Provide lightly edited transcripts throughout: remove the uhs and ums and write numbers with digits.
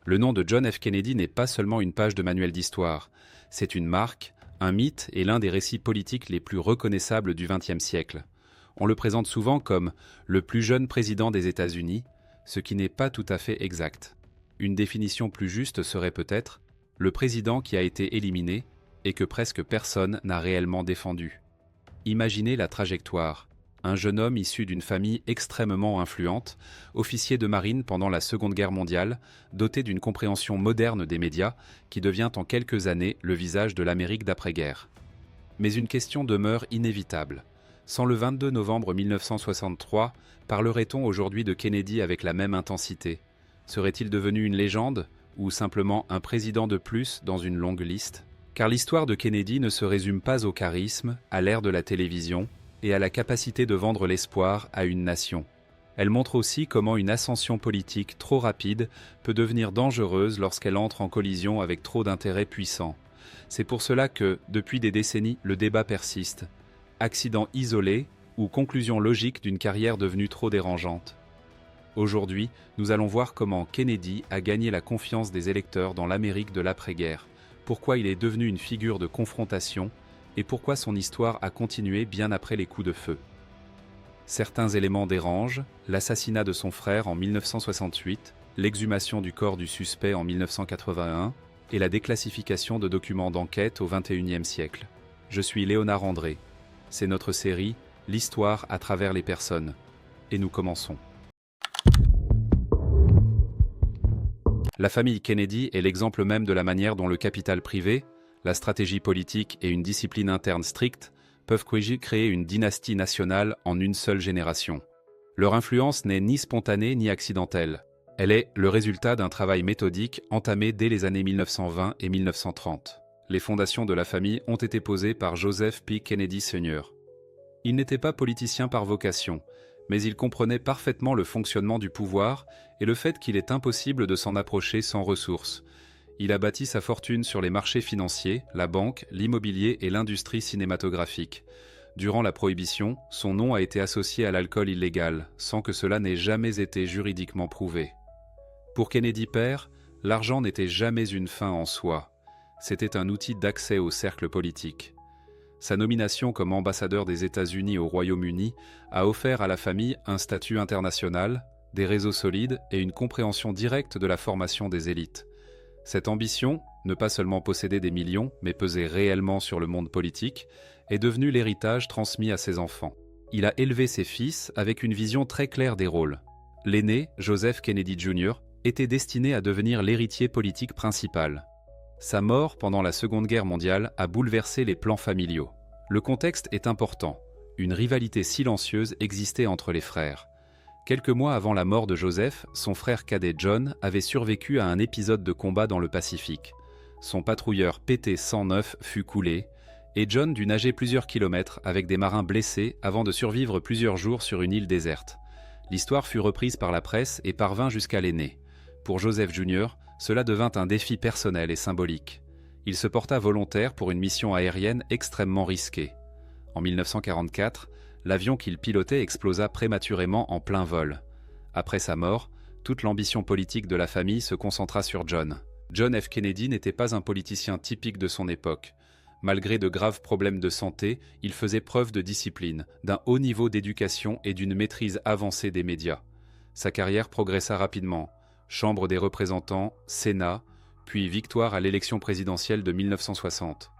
Le nom de John F. Kennedy n'est pas seulement une page de manuel d'histoire, c'est une marque, un mythe et l'un des récits politiques les plus reconnaissables du XXe siècle. On le présente souvent comme le plus jeune président des États-Unis, ce qui n'est pas tout à fait exact. Une définition plus juste serait peut-être le président qui a été éliminé et que presque personne n'a réellement défendu. Imaginez la trajectoire. Un jeune homme issu d'une famille extrêmement influente, officier de marine pendant la Seconde Guerre mondiale, doté d'une compréhension moderne des médias, qui devient en quelques années le visage de l'Amérique d'après-guerre. Mais une question demeure inévitable. Sans le 22 novembre 1963, parlerait-on aujourd'hui de Kennedy avec la même intensité? Serait-il devenu une légende, ou simplement un président de plus dans une longue liste? Car l'histoire de Kennedy ne se résume pas au charisme, à l'ère de la télévision, et à la capacité de vendre l'espoir à une nation. Elle montre aussi comment une ascension politique trop rapide peut devenir dangereuse lorsqu'elle entre en collision avec trop d'intérêts puissants. C'est pour cela que, depuis des décennies, le débat persiste. Accident isolé ou conclusion logique d'une carrière devenue trop dérangeante. Aujourd'hui, nous allons voir comment Kennedy a gagné la confiance des électeurs dans l'Amérique de l'après-guerre, pourquoi il est devenu une figure de confrontation et pourquoi son histoire a continué bien après les coups de feu. Certains éléments dérangent, l'assassinat de son frère en 1968, l'exhumation du corps du suspect en 1981 et la déclassification de documents d'enquête au XXIe siècle. Je suis Léonard André. C'est notre série « L'histoire à travers les personnes ». Et nous commençons. La famille Kennedy est l'exemple même de la manière dont le capital privé, la stratégie politique et une discipline interne stricte peuvent créer une dynastie nationale en une seule génération. Leur influence n'est ni spontanée ni accidentelle. Elle est le résultat d'un travail méthodique entamé dès les années 1920 et 1930. Les fondations de la famille ont été posées par Joseph P. Kennedy Sr. Il n'était pas politicien par vocation, mais il comprenait parfaitement le fonctionnement du pouvoir et le fait qu'il est impossible de s'en approcher sans ressources. Il a bâti sa fortune sur les marchés financiers, la banque, l'immobilier et l'industrie cinématographique. Durant la Prohibition, son nom a été associé à l'alcool illégal, sans que cela n'ait jamais été juridiquement prouvé. Pour Kennedy père, l'argent n'était jamais une fin en soi. C'était un outil d'accès au cercle politique. Sa nomination comme ambassadeur des États-Unis au Royaume-Uni a offert à la famille un statut international, des réseaux solides et une compréhension directe de la formation des élites. Cette ambition, ne pas seulement posséder des millions, mais peser réellement sur le monde politique, est devenue l'héritage transmis à ses enfants. Il a élevé ses fils avec une vision très claire des rôles. L'aîné, Joseph Kennedy Jr., était destiné à devenir l'héritier politique principal. Sa mort pendant la Seconde Guerre mondiale a bouleversé les plans familiaux. Le contexte est important. Une rivalité silencieuse existait entre les frères. Quelques mois avant la mort de Joseph, son frère cadet John avait survécu à un épisode de combat dans le Pacifique. Son patrouilleur PT-109 fut coulé, et John dut nager plusieurs kilomètres avec des marins blessés avant de survivre plusieurs jours sur une île déserte. L'histoire fut reprise par la presse et parvint jusqu'à l'aîné. Pour Joseph Jr., cela devint un défi personnel et symbolique. Il se porta volontaire pour une mission aérienne extrêmement risquée. En 1944, l'avion qu'il pilotait explosa prématurément en plein vol. Après sa mort, toute l'ambition politique de la famille se concentra sur John. John F. Kennedy n'était pas un politicien typique de son époque. Malgré de graves problèmes de santé, il faisait preuve de discipline, d'un haut niveau d'éducation et d'une maîtrise avancée des médias. Sa carrière progressa rapidement. Chambre des représentants, Sénat, puis victoire à l'élection présidentielle de 1960.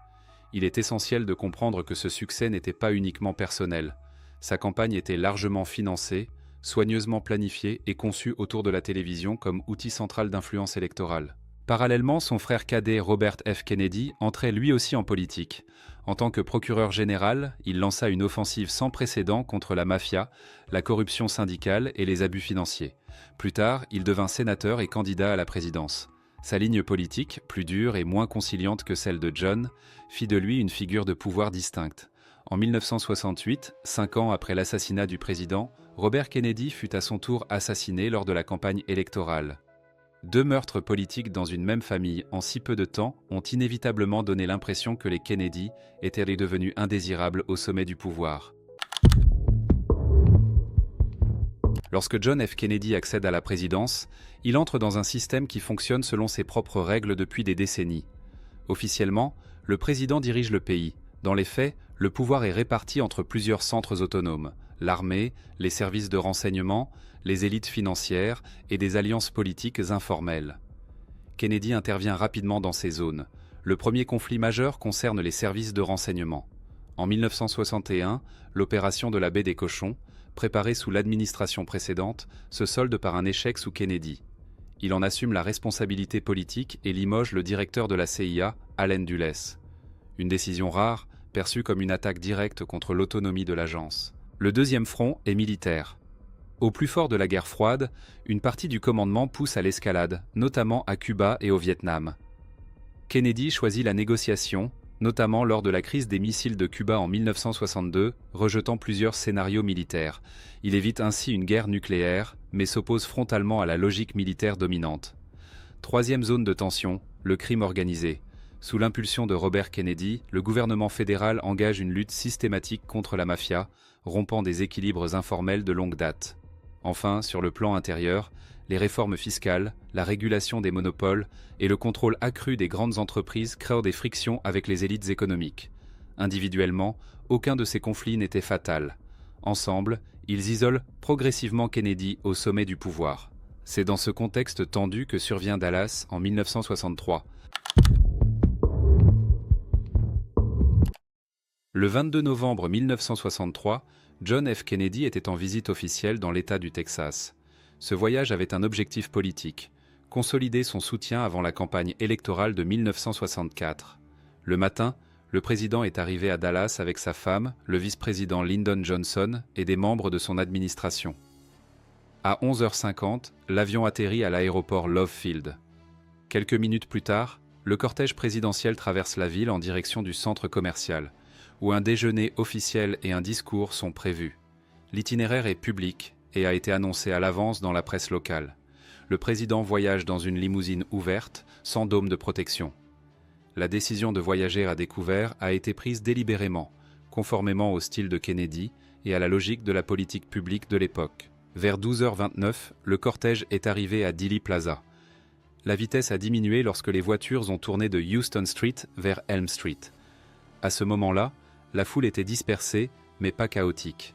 Il est essentiel de comprendre que ce succès n'était pas uniquement personnel. Sa campagne était largement financée, soigneusement planifiée et conçue autour de la télévision comme outil central d'influence électorale. Parallèlement, son frère cadet Robert F. Kennedy entrait lui aussi en politique. En tant que procureur général, il lança une offensive sans précédent contre la mafia, la corruption syndicale et les abus financiers. Plus tard, il devint sénateur et candidat à la présidence. Sa ligne politique, plus dure et moins conciliante que celle de John, fit de lui une figure de pouvoir distincte. En 1968, 5 ans après l'assassinat du président, Robert Kennedy fut à son tour assassiné lors de la campagne électorale. 2 meurtres politiques dans une même famille en si peu de temps ont inévitablement donné l'impression que les Kennedy étaient devenus indésirables au sommet du pouvoir. Lorsque John F. Kennedy accède à la présidence, il entre dans un système qui fonctionne selon ses propres règles depuis des décennies. Officiellement, le président dirige le pays. Dans les faits, le pouvoir est réparti entre plusieurs centres autonomes, l'armée, les services de renseignement, les élites financières et des alliances politiques informelles. Kennedy intervient rapidement dans ces zones. Le premier conflit majeur concerne les services de renseignement. En 1961, l'opération de la baie des Cochons, préparée sous l'administration précédente, se solde par un échec sous Kennedy. Il en assume la responsabilité politique et limoge le directeur de la CIA, Allen Dulles. Une décision rare, perçue comme une attaque directe contre l'autonomie de l'agence. Le deuxième front est militaire. Au plus fort de la guerre froide, une partie du commandement pousse à l'escalade, notamment à Cuba et au Vietnam. Kennedy choisit la négociation, notamment lors de la crise des missiles de Cuba en 1962, rejetant plusieurs scénarios militaires. Il évite ainsi une guerre nucléaire, mais s'oppose frontalement à la logique militaire dominante. Troisième zone de tension, le crime organisé. Sous l'impulsion de Robert Kennedy, le gouvernement fédéral engage une lutte systématique contre la mafia, rompant des équilibres informels de longue date. Enfin, sur le plan intérieur, les réformes fiscales, la régulation des monopoles et le contrôle accru des grandes entreprises créent des frictions avec les élites économiques. Individuellement, aucun de ces conflits n'était fatal. Ensemble, ils isolent progressivement Kennedy au sommet du pouvoir. C'est dans ce contexte tendu que survient Dallas en 1963. Le 22 novembre 1963, John F. Kennedy était en visite officielle dans l'État du Texas. Ce voyage avait un objectif politique, consolider son soutien avant la campagne électorale de 1964. Le matin, le président est arrivé à Dallas avec sa femme, le vice-président Lyndon Johnson et des membres de son administration. À 11h50, l'avion atterrit à l'aéroport Love Field. Quelques minutes plus tard, le cortège présidentiel traverse la ville en direction du centre commercial, où un déjeuner officiel et un discours sont prévus. L'itinéraire est public et a été annoncé à l'avance dans la presse locale. Le président voyage dans une limousine ouverte, sans dôme de protection. La décision de voyager à découvert a été prise délibérément, conformément au style de Kennedy et à la logique de la politique publique de l'époque. Vers 12h29, le cortège est arrivé à Dealey Plaza. La vitesse a diminué lorsque les voitures ont tourné de Houston Street vers Elm Street. À ce moment-là, la foule était dispersée, mais pas chaotique.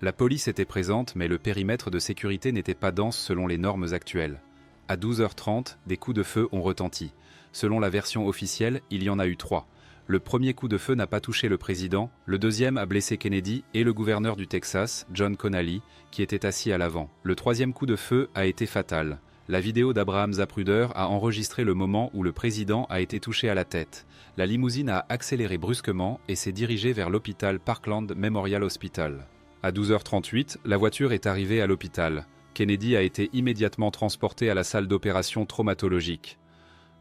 La police était présente, mais le périmètre de sécurité n'était pas dense selon les normes actuelles. À 12h30, des coups de feu ont retenti. Selon la version officielle, il y en a eu 3. Le premier coup de feu n'a pas touché le président, le deuxième a blessé Kennedy et le gouverneur du Texas, John Connally, qui était assis à l'avant. Le troisième coup de feu a été fatal. La vidéo d'Abraham Zapruder a enregistré le moment où le président a été touché à la tête. La limousine a accéléré brusquement et s'est dirigée vers l'hôpital Parkland Memorial Hospital. À 12h38, la voiture est arrivée à l'hôpital. Kennedy a été immédiatement transporté à la salle d'opération traumatologique.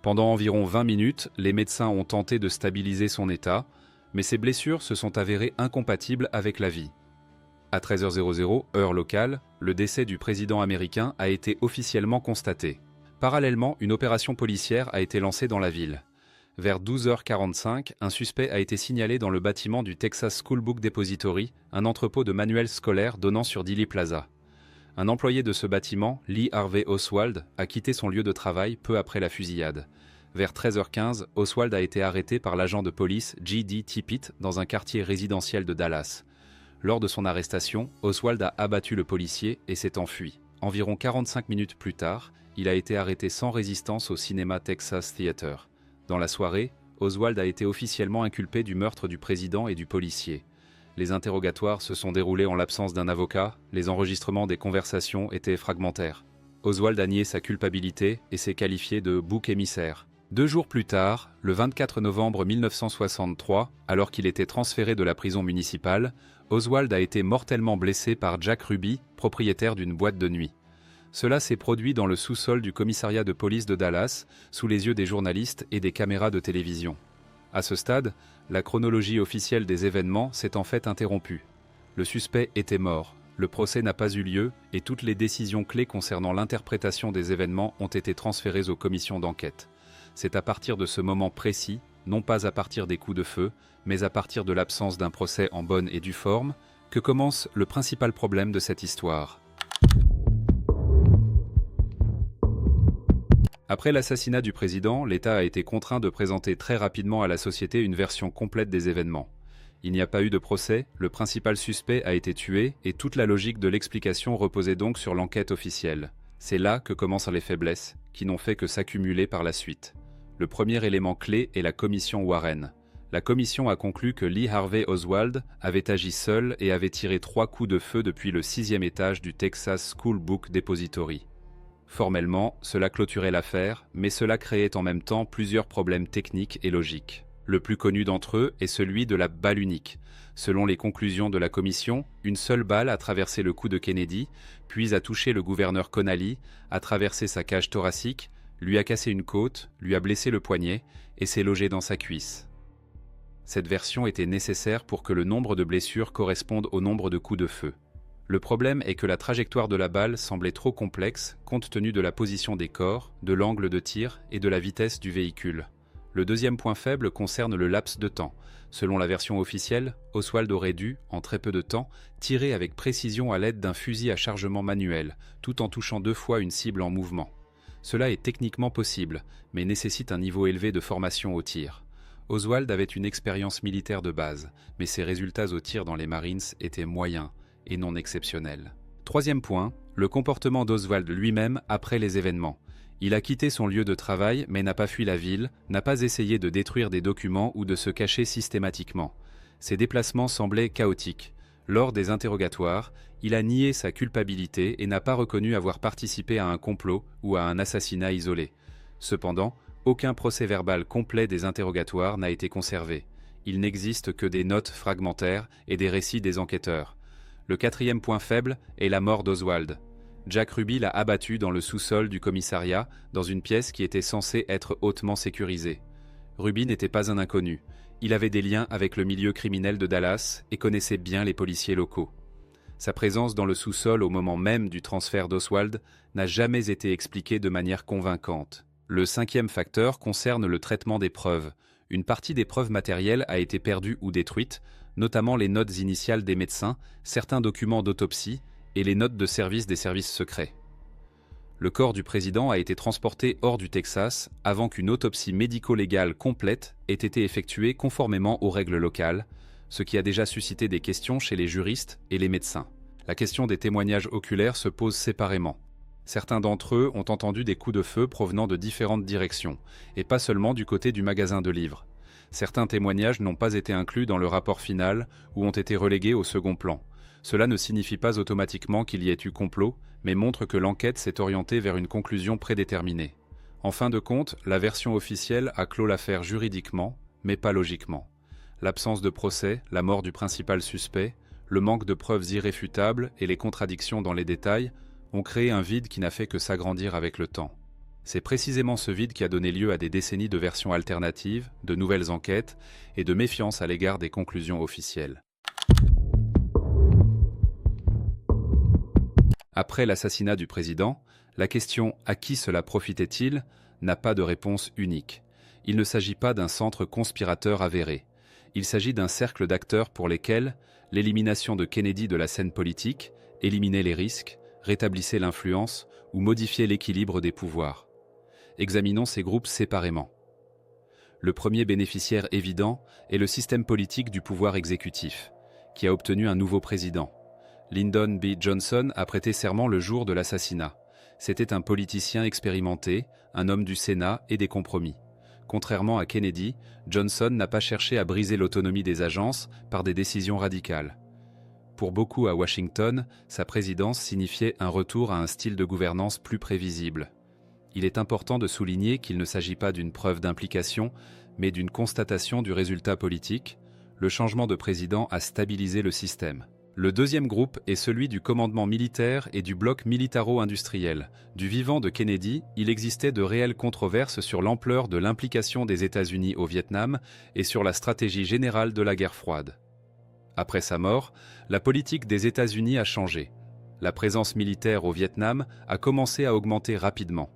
Pendant environ 20 minutes, les médecins ont tenté de stabiliser son état, mais ses blessures se sont avérées incompatibles avec la vie. À 13h00, heure locale, le décès du président américain a été officiellement constaté. Parallèlement, une opération policière a été lancée dans la ville. Vers 12h45, un suspect a été signalé dans le bâtiment du Texas School Book Depository, un entrepôt de manuels scolaires donnant sur Dealey Plaza. Un employé de ce bâtiment, Lee Harvey Oswald, a quitté son lieu de travail peu après la fusillade. Vers 13h15, Oswald a été arrêté par l'agent de police J.D. Tippit dans un quartier résidentiel de Dallas. Lors de son arrestation, Oswald a abattu le policier et s'est enfui. Environ 45 minutes plus tard, il a été arrêté sans résistance au cinéma Texas Theater. Dans la soirée, Oswald a été officiellement inculpé du meurtre du président et du policier. Les interrogatoires se sont déroulés en l'absence d'un avocat, les enregistrements des conversations étaient fragmentaires. Oswald a nié sa culpabilité et s'est qualifié de bouc émissaire. 2 jours plus tard, le 24 novembre 1963, alors qu'il était transféré de la prison municipale, Oswald a été mortellement blessé par Jack Ruby, propriétaire d'une boîte de nuit. Cela s'est produit dans le sous-sol du commissariat de police de Dallas, sous les yeux des journalistes et des caméras de télévision. À ce stade, la chronologie officielle des événements s'est en fait interrompue. Le suspect était mort, le procès n'a pas eu lieu et toutes les décisions clés concernant l'interprétation des événements ont été transférées aux commissions d'enquête. C'est à partir de ce moment précis, non pas à partir des coups de feu, mais à partir de l'absence d'un procès en bonne et due forme, que commence le principal problème de cette histoire. Après l'assassinat du président, l'État a été contraint de présenter très rapidement à la société une version complète des événements. Il n'y a pas eu de procès, le principal suspect a été tué et toute la logique de l'explication reposait donc sur l'enquête officielle. C'est là que commencent les faiblesses, qui n'ont fait que s'accumuler par la suite. Le premier élément clé est la commission Warren. La commission a conclu que Lee Harvey Oswald avait agi seul et avait tiré 3 coups de feu depuis le 6e étage du Texas School Book Depository. Formellement, cela clôturait l'affaire, mais cela créait en même temps plusieurs problèmes techniques et logiques. Le plus connu d'entre eux est celui de la balle unique. Selon les conclusions de la commission, une seule balle a traversé le cou de Kennedy, puis a touché le gouverneur Connally, a traversé sa cage thoracique, lui a cassé une côte, lui a blessé le poignet et s'est logée dans sa cuisse. Cette version était nécessaire pour que le nombre de blessures corresponde au nombre de coups de feu. Le problème est que la trajectoire de la balle semblait trop complexe compte tenu de la position des corps, de l'angle de tir et de la vitesse du véhicule. Le deuxième point faible concerne le laps de temps. Selon la version officielle, Oswald aurait dû, en très peu de temps, tirer avec précision à l'aide d'un fusil à chargement manuel, tout en touchant 2 fois une cible en mouvement. Cela est techniquement possible, mais nécessite un niveau élevé de formation au tir. Oswald avait une expérience militaire de base, mais ses résultats au tir dans les Marines étaient moyens et non exceptionnels. Troisième point, le comportement d'Oswald lui-même après les événements. Il a quitté son lieu de travail mais n'a pas fui la ville, n'a pas essayé de détruire des documents ou de se cacher systématiquement. Ses déplacements semblaient chaotiques. Lors des interrogatoires, il a nié sa culpabilité et n'a pas reconnu avoir participé à un complot ou à un assassinat isolé. Cependant, aucun procès-verbal complet des interrogatoires n'a été conservé. Il n'existe que des notes fragmentaires et des récits des enquêteurs. Le quatrième point faible est la mort d'Oswald. Jack Ruby l'a abattu dans le sous-sol du commissariat, dans une pièce qui était censée être hautement sécurisée. Ruby n'était pas un inconnu. Il avait des liens avec le milieu criminel de Dallas et connaissait bien les policiers locaux. Sa présence dans le sous-sol au moment même du transfert d'Oswald n'a jamais été expliquée de manière convaincante. Le cinquième facteur concerne le traitement des preuves. Une partie des preuves matérielles a été perdue ou détruite, notamment les notes initiales des médecins, certains documents d'autopsie et les notes de service des services secrets. Le corps du président a été transporté hors du Texas avant qu'une autopsie médico-légale complète ait été effectuée conformément aux règles locales, ce qui a déjà suscité des questions chez les juristes et les médecins. La question des témoignages oculaires se pose séparément. Certains d'entre eux ont entendu des coups de feu provenant de différentes directions, et pas seulement du côté du magasin de livres. Certains témoignages n'ont pas été inclus dans le rapport final ou ont été relégués au second plan. Cela ne signifie pas automatiquement qu'il y ait eu complot, mais montre que l'enquête s'est orientée vers une conclusion prédéterminée. En fin de compte, la version officielle a clos l'affaire juridiquement, mais pas logiquement. L'absence de procès, la mort du principal suspect, le manque de preuves irréfutables et les contradictions dans les détails ont créé un vide qui n'a fait que s'agrandir avec le temps. C'est précisément ce vide qui a donné lieu à des décennies de versions alternatives, de nouvelles enquêtes et de méfiance à l'égard des conclusions officielles. Après l'assassinat du président, la question « à qui cela profitait-il » n'a pas de réponse unique. Il ne s'agit pas d'un centre conspirateur avéré. Il s'agit d'un cercle d'acteurs pour lesquels l'élimination de Kennedy de la scène politique éliminait les risques, rétablissait l'influence ou modifiait l'équilibre des pouvoirs. Examinons ces groupes séparément. Le premier bénéficiaire évident est le système politique du pouvoir exécutif, qui a obtenu un nouveau président. Lyndon B. Johnson a prêté serment le jour de l'assassinat. C'était un politicien expérimenté, un homme du Sénat et des compromis. Contrairement à Kennedy, Johnson n'a pas cherché à briser l'autonomie des agences par des décisions radicales. Pour beaucoup à Washington, sa présidence signifiait un retour à un style de gouvernance plus prévisible. Il est important de souligner qu'il ne s'agit pas d'une preuve d'implication, mais d'une constatation du résultat politique. Le changement de président a stabilisé le système. Le deuxième groupe est celui du commandement militaire et du bloc militaro-industriel. Du vivant de Kennedy, il existait de réelles controverses sur l'ampleur de l'implication des États-Unis au Vietnam et sur la stratégie générale de la guerre froide. Après sa mort, la politique des États-Unis a changé. La présence militaire au Vietnam a commencé à augmenter rapidement.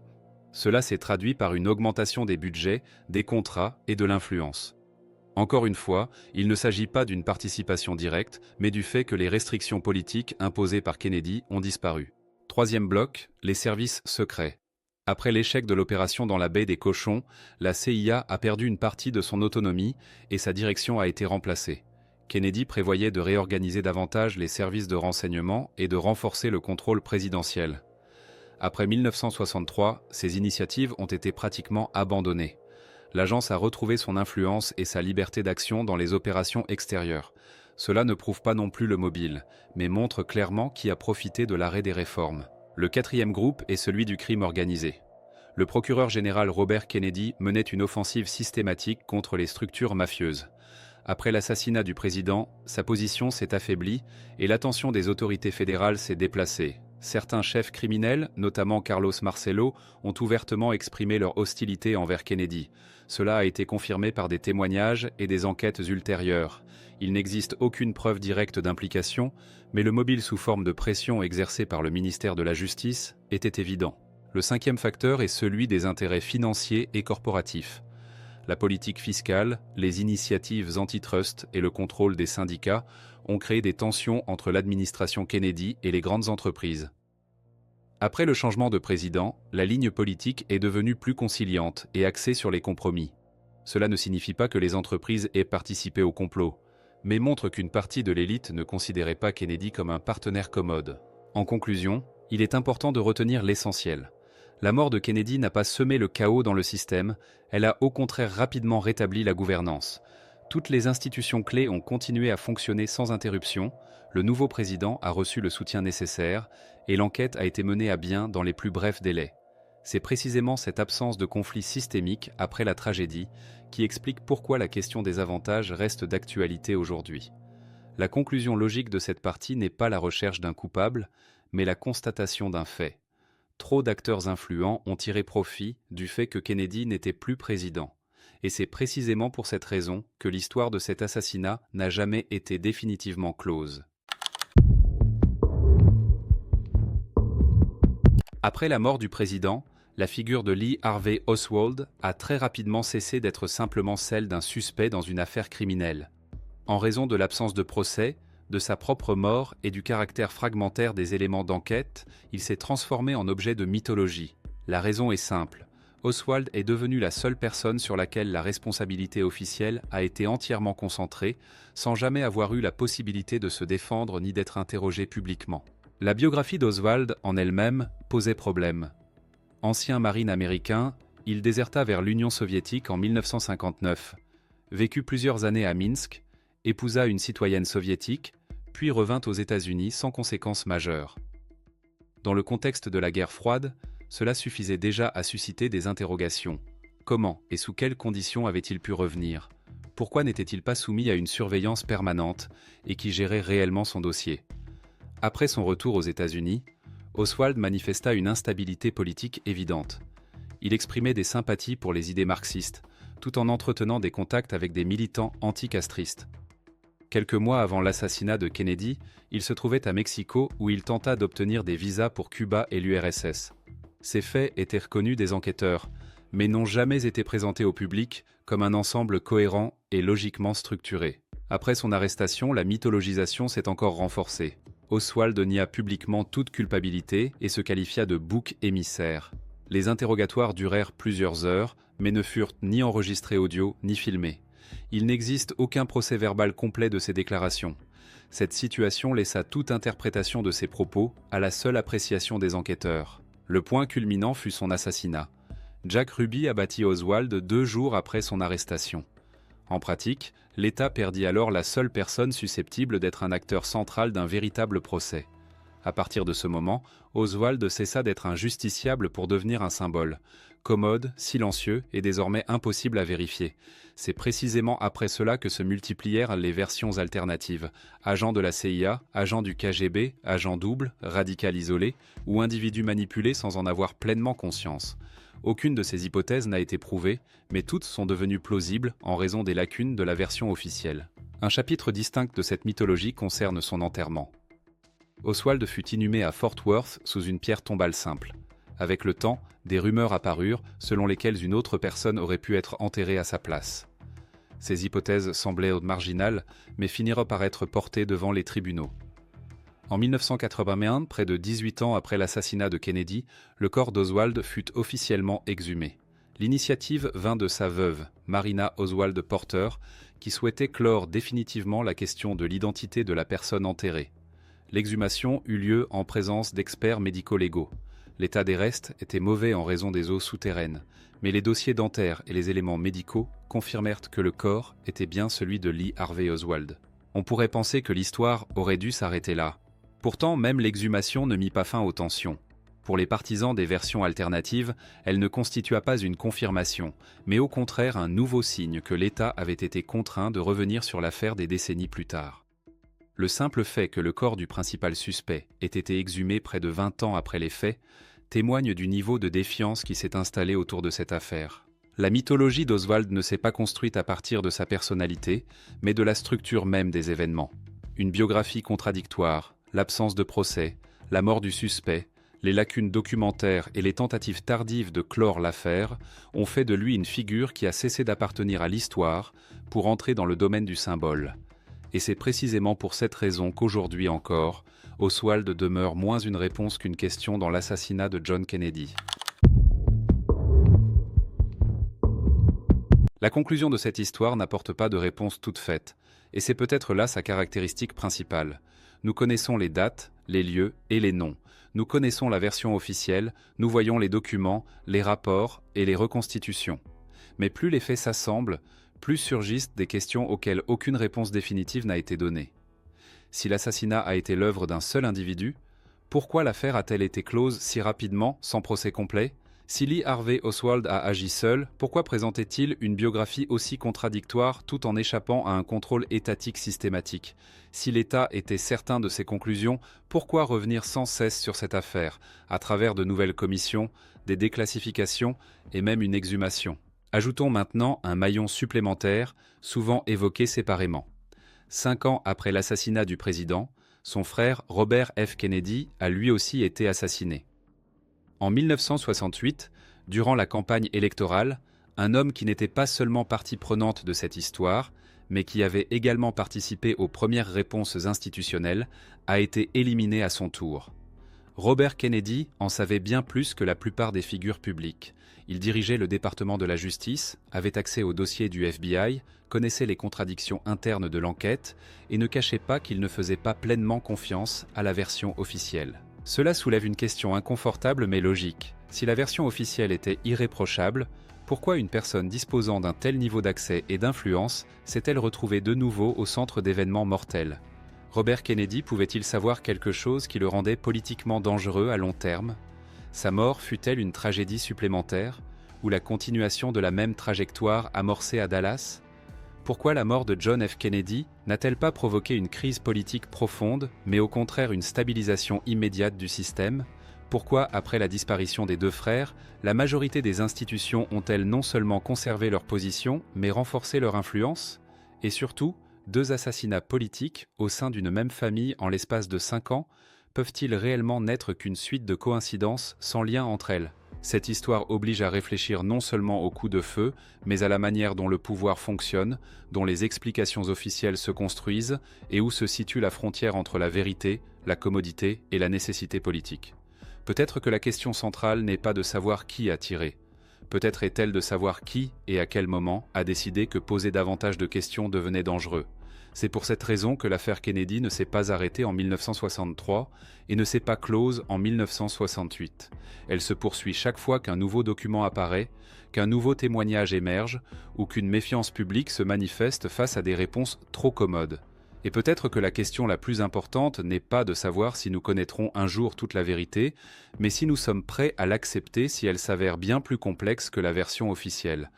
Cela s'est traduit par une augmentation des budgets, des contrats et de l'influence. Encore une fois, il ne s'agit pas d'une participation directe, mais du fait que les restrictions politiques imposées par Kennedy ont disparu. Troisième bloc, les services secrets. Après l'échec de l'opération dans la baie des Cochons, la CIA a perdu une partie de son autonomie et sa direction a été remplacée. Kennedy prévoyait de réorganiser davantage les services de renseignement et de renforcer le contrôle présidentiel. Après 1963, ces initiatives ont été pratiquement abandonnées. L'agence a retrouvé son influence et sa liberté d'action dans les opérations extérieures. Cela ne prouve pas non plus le mobile, mais montre clairement qui a profité de l'arrêt des réformes. Le quatrième groupe est celui du crime organisé. Le procureur général Robert Kennedy menait une offensive systématique contre les structures mafieuses. Après l'assassinat du président, sa position s'est affaiblie et l'attention des autorités fédérales s'est déplacée. Certains chefs criminels, notamment Carlos Marcello, ont ouvertement exprimé leur hostilité envers Kennedy. Cela a été confirmé par des témoignages et des enquêtes ultérieures. Il n'existe aucune preuve directe d'implication, mais le mobile sous forme de pression exercée par le ministère de la Justice était évident. Le cinquième facteur est celui des intérêts financiers et corporatifs. La politique fiscale, les initiatives antitrust et le contrôle des syndicats ont créé des tensions entre l'administration Kennedy et les grandes entreprises. Après le changement de président, la ligne politique est devenue plus conciliante et axée sur les compromis. Cela ne signifie pas que les entreprises aient participé au complot, mais montre qu'une partie de l'élite ne considérait pas Kennedy comme un partenaire commode. En conclusion, il est important de retenir l'essentiel. La mort de Kennedy n'a pas semé le chaos dans le système, elle a au contraire rapidement rétabli la gouvernance. Toutes les institutions clés ont continué à fonctionner sans interruption, le nouveau président a reçu le soutien nécessaire et l'enquête a été menée à bien dans les plus brefs délais. C'est précisément cette absence de conflit systémique après la tragédie qui explique pourquoi la question des avantages reste d'actualité aujourd'hui. La conclusion logique de cette partie n'est pas la recherche d'un coupable, mais la constatation d'un fait. Trop d'acteurs influents ont tiré profit du fait que Kennedy n'était plus président. Et c'est précisément pour cette raison que l'histoire de cet assassinat n'a jamais été définitivement close. Après la mort du président, la figure de Lee Harvey Oswald a très rapidement cessé d'être simplement celle d'un suspect dans une affaire criminelle. En raison de l'absence de procès, de sa propre mort et du caractère fragmentaire des éléments d'enquête, il s'est transformé en objet de mythologie. La raison est simple. Oswald est devenu la seule personne sur laquelle la responsabilité officielle a été entièrement concentrée, sans jamais avoir eu la possibilité de se défendre ni d'être interrogé publiquement. La biographie d'Oswald en elle-même posait problème. Ancien marine américain, il déserta vers l'Union soviétique en 1959, vécut plusieurs années à Minsk, épousa une citoyenne soviétique, puis revint aux États-Unis sans conséquences majeures. Dans le contexte de la guerre froide, cela suffisait déjà à susciter des interrogations. Comment et sous quelles conditions avait-il pu revenir? Pourquoi n'était-il pas soumis à une surveillance permanente et qui gérait réellement son dossier? Après son retour aux États-Unis, Oswald manifesta une instabilité politique évidente. Il exprimait des sympathies pour les idées marxistes, tout en entretenant des contacts avec des militants anticastristes. Quelques mois avant l'assassinat de Kennedy, il se trouvait à Mexico où il tenta d'obtenir des visas pour Cuba et l'URSS. Ces faits étaient reconnus des enquêteurs, mais n'ont jamais été présentés au public comme un ensemble cohérent et logiquement structuré. Après son arrestation, la mythologisation s'est encore renforcée. Oswald nia publiquement toute culpabilité et se qualifia de bouc émissaire. Les interrogatoires durèrent plusieurs heures, mais ne furent ni enregistrés audio ni filmés. Il n'existe aucun procès-verbal complet de ses déclarations. Cette situation laissa toute interprétation de ses propos à la seule appréciation des enquêteurs. Le point culminant fut son assassinat. Jack Ruby abattit Oswald 2 jours après son arrestation. En pratique, l'État perdit alors la seule personne susceptible d'être un acteur central d'un véritable procès. À partir de ce moment, Oswald cessa d'être un justiciable pour devenir un symbole. Commode, silencieux et désormais impossible à vérifier. C'est précisément après cela que se multiplièrent les versions alternatives. Agent de la CIA, agent du KGB, agent double, radical isolé, ou individu manipulé sans en avoir pleinement conscience. Aucune de ces hypothèses n'a été prouvée, mais toutes sont devenues plausibles en raison des lacunes de la version officielle. Un chapitre distinct de cette mythologie concerne son enterrement. Oswald fut inhumé à Fort Worth sous une pierre tombale simple. Avec le temps, des rumeurs apparurent selon lesquelles une autre personne aurait pu être enterrée à sa place. Ces hypothèses semblaient marginales, mais finirent par être portées devant les tribunaux. En 1981, près de 18 ans après l'assassinat de Kennedy, le corps d'Oswald fut officiellement exhumé. L'initiative vint de sa veuve, Marina Oswald Porter, qui souhaitait clore définitivement la question de l'identité de la personne enterrée. L'exhumation eut lieu en présence d'experts médico-légaux. L'état des restes était mauvais en raison des eaux souterraines, mais les dossiers dentaires et les éléments médicaux confirmèrent que le corps était bien celui de Lee Harvey Oswald. On pourrait penser que l'histoire aurait dû s'arrêter là. Pourtant, même l'exhumation ne mit pas fin aux tensions. Pour les partisans des versions alternatives, elle ne constitua pas une confirmation, mais au contraire un nouveau signe que l'État avait été contraint de revenir sur l'affaire des décennies plus tard. Le simple fait que le corps du principal suspect ait été exhumé près de 20 ans après les faits témoigne du niveau de défiance qui s'est installé autour de cette affaire. La mythologie d'Oswald ne s'est pas construite à partir de sa personnalité, mais de la structure même des événements. Une biographie contradictoire, l'absence de procès, la mort du suspect, les lacunes documentaires et les tentatives tardives de clore l'affaire ont fait de lui une figure qui a cessé d'appartenir à l'histoire pour entrer dans le domaine du symbole. Et c'est précisément pour cette raison qu'aujourd'hui encore, Oswald demeure moins une réponse qu'une question dans l'assassinat de John Kennedy. La conclusion de cette histoire n'apporte pas de réponse toute faite, et c'est peut-être là sa caractéristique principale. Nous connaissons les dates, les lieux et les noms. Nous connaissons la version officielle, nous voyons les documents, les rapports et les reconstitutions. Mais plus les faits s'assemblent, plus surgissent des questions auxquelles aucune réponse définitive n'a été donnée. Si l'assassinat a été l'œuvre d'un seul individu, pourquoi l'affaire a-t-elle été close si rapidement, sans procès complet ? Si Lee Harvey Oswald a agi seul, pourquoi présentait-il une biographie aussi contradictoire tout en échappant à un contrôle étatique systématique ? Si l'État était certain de ses conclusions, pourquoi revenir sans cesse sur cette affaire, à travers de nouvelles commissions, des déclassifications et même une exhumation ? Ajoutons maintenant un maillon supplémentaire, souvent évoqué séparément. 5 ans après l'assassinat du président, son frère Robert F. Kennedy a lui aussi été assassiné. En 1968, durant la campagne électorale, un homme qui n'était pas seulement partie prenante de cette histoire, mais qui avait également participé aux premières réponses institutionnelles, a été éliminé à son tour. Robert Kennedy en savait bien plus que la plupart des figures publiques. Il dirigeait le département de la justice, avait accès aux dossiers du FBI, connaissait les contradictions internes de l'enquête et ne cachait pas qu'il ne faisait pas pleinement confiance à la version officielle. Cela soulève une question inconfortable mais logique. Si la version officielle était irréprochable, pourquoi une personne disposant d'un tel niveau d'accès et d'influence s'est-elle retrouvée de nouveau au centre d'événements mortels ? Robert Kennedy pouvait-il savoir quelque chose qui le rendait politiquement dangereux à long terme ? Sa mort fut-elle une tragédie supplémentaire, ou la continuation de la même trajectoire amorcée à Dallas ? Pourquoi la mort de John F. Kennedy n'a-t-elle pas provoqué une crise politique profonde, mais au contraire une stabilisation immédiate du système ? Pourquoi, après la disparition des deux frères, la majorité des institutions ont-elles non seulement conservé leur position, mais renforcé leur influence ? Et surtout, 2 assassinats politiques au sein d'une même famille en l'espace de 5 ans peuvent-ils réellement n'être qu'une suite de coïncidences sans lien entre elles ? Cette histoire oblige à réfléchir non seulement au coup de feu, mais à la manière dont le pouvoir fonctionne, dont les explications officielles se construisent et où se situe la frontière entre la vérité, la commodité et la nécessité politique. Peut-être que la question centrale n'est pas de savoir qui a tiré. Peut-être est-elle de savoir qui et à quel moment a décidé que poser davantage de questions devenait dangereux. C'est pour cette raison que l'affaire Kennedy ne s'est pas arrêtée en 1963 et ne s'est pas close en 1968. Elle se poursuit chaque fois qu'un nouveau document apparaît, qu'un nouveau témoignage émerge ou qu'une méfiance publique se manifeste face à des réponses trop commodes. Et peut-être que la question la plus importante n'est pas de savoir si nous connaîtrons un jour toute la vérité, mais si nous sommes prêts à l'accepter si elle s'avère bien plus complexe que la version officielle.